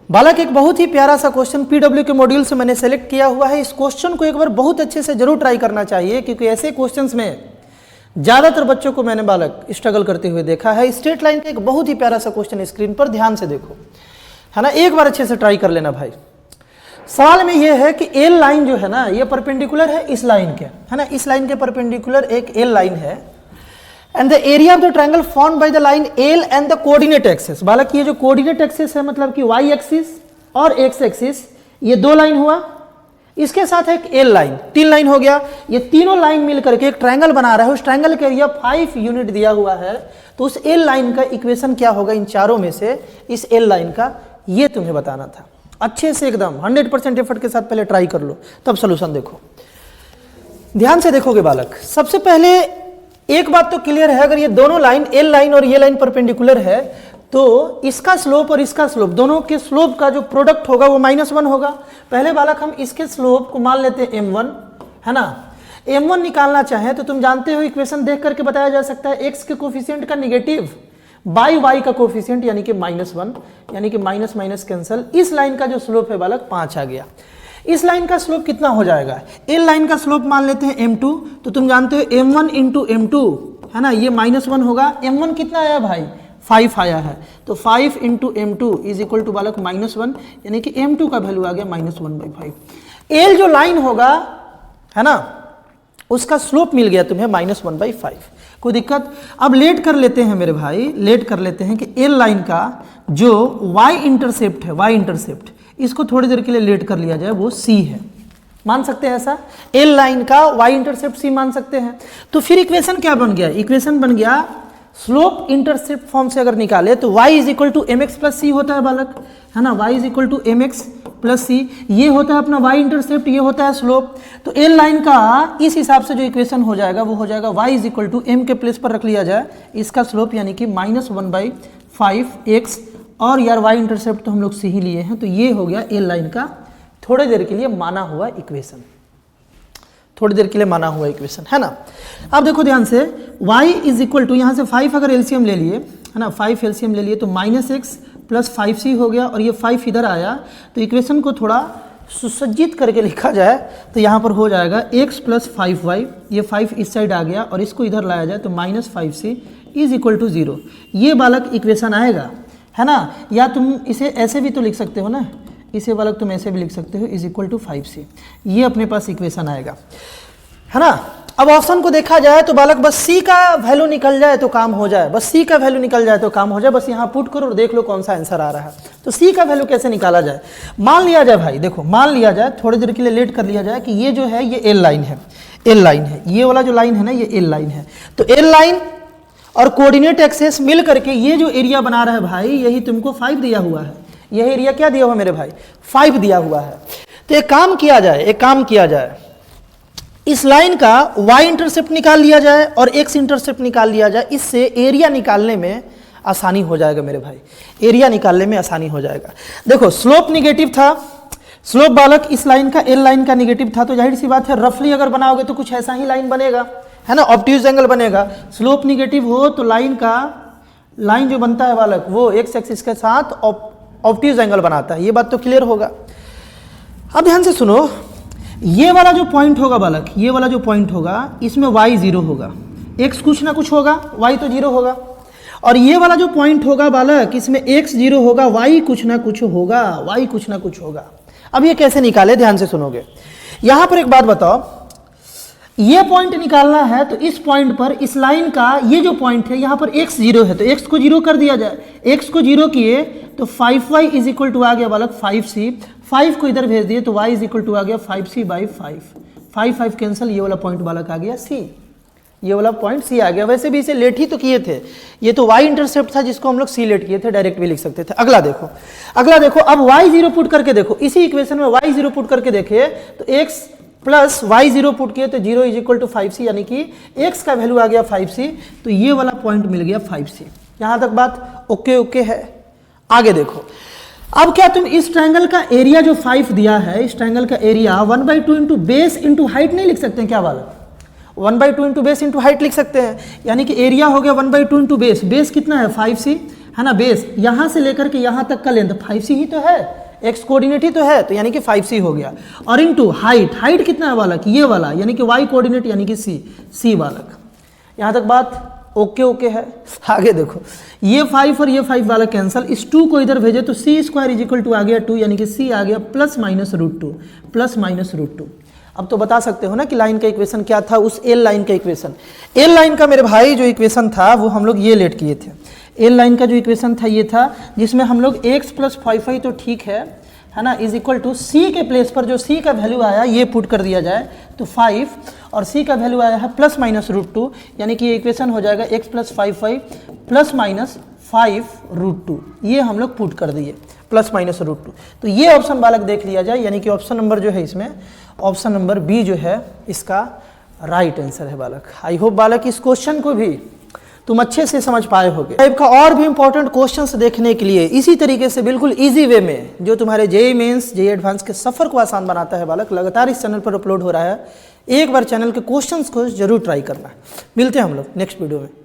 बालक एक बहुत ही प्यारा सा क्वेश्चन पीडब्ल्यू के मॉड्यूल से मैंने सेलेक्ट किया हुआ है। इस क्वेश्चन को एक बार बहुत अच्छे से जरूर ट्राई करना चाहिए, क्योंकि ऐसे क्वेश्चंस में ज़्यादातर बच्चों को मैंने बालक स्ट्रगल करते हुए देखा है। स्ट्रेट लाइन का एक बहुत ही प्यारा सा क्वेश्चन स्क्रीन पर ध्यान से देखो, है ना, एक बार अच्छे से ट्राई कर लेना भाई। सवाल में यह है कि एल लाइन जो है ना, ये परपेंडिकुलर है इस लाइन के, है ना, इस लाइन के परपेंडिकुलर एक एल लाइन है, and the area of the triangle formed by the line L and the coordinate axis. बालक ये जो कोऑर्डिनेट एक्सिस है मतलब कि वाई एक्सिस और एक्स एक्सिस, ये दो लाइन हुआ, इसके साथ एक एल लाइन, तीन लाइन हो गया। ये तीनों लाइन मिलकर के एक ट्रायंगल बना रहा है। उस ट्रायंगल का एरिया 5 यूनिट दिया हुआ है, तो उस एल लाइन का इक्वेशन क्या होगा इन चारों में से, इस एल लाइन का, ये तुम्हें बताना था। अच्छे से एकदम 100% एफर्ट के साथ पहले ट्राई कर लो, तब सोल्यूशन देखो। ध्यान से देखोगे बालक, सबसे पहले एक बात तो क्लियर है, अगर ये दोनों लाइन एल लाइन और ये लाइन परपेंडिकुलर है तो इसका स्लोप और इसका स्लोप, दोनों के स्लोप का जो प्रोडक्ट होगा वो -1 होगा। पहले बालक हम इसके स्लोप को मान लेते हैं m1, है ना। m1 निकालना चाहे तो तुम जानते हो इक्वेशन देख करके बताया जा सकता है, x के कोफिशिएंट का निगेटिव बाई y का कोफिशिएंट यानी कि -1, यानी कि माइनस माइनस कैंसल। इस लाइन का जो स्लोप है बालक 5 आ गया। इस लाइन का स्लोप कितना हो जाएगा, एल लाइन का स्लोप मान लेते हैं m2, तो तुम जानते हो m1 इंटू m2, है ना, ये -1 होगा। m1 कितना आया भाई, 5 आया है, तो 5 into m2 is equal to बालक -1, यानी कि m2 का वैल्यू आ गया -1/5। एल जो लाइन होगा, है ना, उसका स्लोप मिल गया तुम्हें -1/5। कोई दिक्कत। अब लेट कर लेते हैं मेरे भाई, लेट कर लेते हैं कि एल लाइन का जो y इंटरसेप्ट है, y इंटरसेप्ट, इसको थोड़ी देर के लिए लेट कर लिया जाए, वो c है। मान सकते हैं ऐसा, एल लाइन का y इंटरसेप्ट c मान सकते हैं। तो फिर इक्वेशन क्या बन गया, इक्वेशन बन गया स्लोप इंटरसेप्ट फॉर्म से अगर निकाले तो y is equal to mx plus c होता है बालक, है ना, y is equal to mx plus c, ये होता है अपना y इंटरसेप्ट, ये होता है स्लोप। तो एल लाइन का इस हिसाब से जो इक्वेशन हो जाएगा वो हो जाएगा y is equal to m के प्लेस पर रख लिया जाए इसका स्लोप, यानी कि -1/5x, और यार y इंटरसेप्ट तो हम लोग c ही लिए हैं, तो ये हो गया एल लाइन का थोड़ी देर के लिए माना हुआ इक्वेशन, थोड़ी देर के लिए माना हुआ इक्वेशन, है ना। अब देखो ध्यान से, y इज इक्वल टू, यहाँ से 5 अगर एलसीएम ले लिए, है ना, 5 एलसीएम ले लिए तो -x प्लस 5c हो गया, और ये 5 इधर आया, तो इक्वेशन को थोड़ा सुसज्जित करके लिखा जाए तो यहाँ पर हो जाएगा x प्लस 5y, ये 5 इस साइड आ गया और इसको इधर लाया जाए तो -5c इज इक्वल टू 0। ये बालक इक्वेशन आएगा, है ना। या तुम इसे ऐसे भी तो लिख सकते हो ना, इसे बालक तुम ऐसे भी लिख सकते हो, इज इक्वल टू 5c, ये अपने पास इक्वेशन आएगा, है ना। अब ऑप्शन को देखा जाए तो बालक बस c का वैल्यू निकल जाए तो काम हो जाए, बस c का वैल्यू निकल जाए तो काम हो जाए, बस यहाँ पुट करो और देख लो कौन सा आंसर आ रहा है। तो c का वैल्यू कैसे निकाला जाए, मान लिया जाए भाई, देखो मान लिया जाए, थोड़ी देर के लिए लेट कर लिया जाए कि ये जो है ये एल लाइन है, एल लाइन है, ये वाला जो लाइन है ना ये एल लाइन है। तो एल लाइन और कोऑर्डिनेट एक्सिस मिल करके ये जो एरिया बना रहा है भाई, यही तुमको 5 दिया हुआ है, यह एरिया क्या दिया हुआ मेरे भाई, 5 दिया हुआ है। तो एक काम किया जाए, एक काम किया जाए, इस लाइन का y इंटरसेप्ट निकाल लिया जाए और x इंटरसेप्ट निकाल लिया जाए, इससे एरिया निकालने में आसानी हो जाएगा मेरे भाई, एरिया निकालने में आसानी हो जाएगा। देखो स्लोप निगेटिव था, स्लोप बालक इस लाइन का एल लाइन का निगेटिव था, तो जाहिर सी बात है रफली अगर बनाओगे तो कुछ ऐसा ही लाइन बनेगा, है ना, ऑब्ट्यूज एंगल बनेगा। स्लोप निगेटिव हो तो लाइन का, लाइन जो बनता है बालक वो एक्स एक्सिस के साथ ऑब्ट्यूज एंगल बनाता है, ये बात तो क्लियर होगा। अब ध्यान से सुनो, ये वाला जो पॉइंट होगा बालक, ये वाला जो पॉइंट होगा इसमें y 0 होगा, x कुछ ना कुछ होगा, y तो 0 होगा, और ये वाला जो पॉइंट होगा बालक इसमें x 0 होगा, y कुछ ना कुछ होगा, y कुछ ना कुछ होगा। अब ये कैसे निकाले, ध्यान से सुनोगे। यहां पर एक बात बताओ, ये पॉइंट निकालना है तो इस पॉइंट पर इस लाइन का ये जो पॉइंट है यहाँ पर x 0 है, तो x को 0 कर दिया जाए, x को 0 किए तो 5y इज इक्वल टू आ गया बालक 5c, 5 को इधर भेज दिए तो y इज इक्वल टू आ गया 5c/5, 5 कैंसिल, ये वाला पॉइंट बालक आ गया c, ये वाला पॉइंट c आ गया। वैसे भी इसे लेट ही तो किए थे, ये तो y इंटरसेप्ट था जिसको हम लोग c लेट किए थे, डायरेक्ट भी लिख सकते थे। अगला देखो, अगला देखो, अब y 0 पुट करके देखो, इसी इक्वेशन में y 0 पुट करके देखे तो x प्लस y 0 पुट किए तो 0 इज इक्वल टू 5c, यानी कि x का वैल्यू आ गया 5c, तो ये वाला पॉइंट मिल गया 5c। यहां तक बात ओके ओके है। आगे देखो, अब क्या तुम इस ट्रायंगल का एरिया जो 5 दिया है, इस ट्रायंगल का area 1/2 into base into height नहीं लिख सकते हैं क्या वाला, 1/2 इंटू बेस इंटू हाइट लिख सकते हैं, यानी कि एरिया हो गया 1/2 इंटू बेस, बेस कितना है 5c, है ना, बेस यहाँ से लेकर के यहाँ तक का लेंथ 5c ही तो है, एक्स कोऑर्डिनेट ही तो है, तो यानी कि 5c हो गया। और इनटू हाइट, हाइट कितना है बालक, ये वाला यानी कि y कोऑर्डिनेट यानी कि c बालक। यहाँ तक बात ओके है। आगे देखो, ये 5 और ये 5 वाला कैंसल, इस 2 को इधर भेजे तो c square is equal to आ गया 2, यानी कि c आ गया प्लस माइनस रूट टू। अब तो बता सकते हो ना कि लाइन का इक्वेशन क्या था, उस एल लाइन का इक्वेशन। एल लाइन का मेरे भाई जो इक्वेशन था वो हम लोग ये लेट किए थे। एल लाइन का जो इक्वेशन था ये था, जिसमें हम लोग x प्लस 5y तो ठीक है ना, इज इक्वल टू c के प्लेस पर जो c का वैल्यू आया ये पुट कर दिया जाए तो 5, और c का वैल्यू आया है प्लस माइनस रूट 2, यानी कि ये इक्वेशन हो जाएगा x plus 5y plus minus 5 root 2, ये हम लोग पुट कर दिए प्लस माइनस रूट 2। तो ये ऑप्शन बालक देख लिया जाए, यानी कि ऑप्शन नंबर जो है इसमें, ऑप्शन नंबर बी जो है इसका राइट आंसर है बालक। आई होप बालक इस क्वेश्चन को भी तुम अच्छे से समझ पाए होगे। टाइप का और भी इंपॉर्टेंट क्वेश्चंस देखने के लिए इसी तरीके से बिल्कुल इजी वे में, जो तुम्हारे जेईई मेंस जेईई एडवांस के सफर को आसान बनाता है बालक, लगातार इस चैनल पर अपलोड हो रहा है। एक बार चैनल के क्वेश्चंस को जरूर ट्राई करना। मिलते हैं हम लोग नेक्स्ट वीडियो में।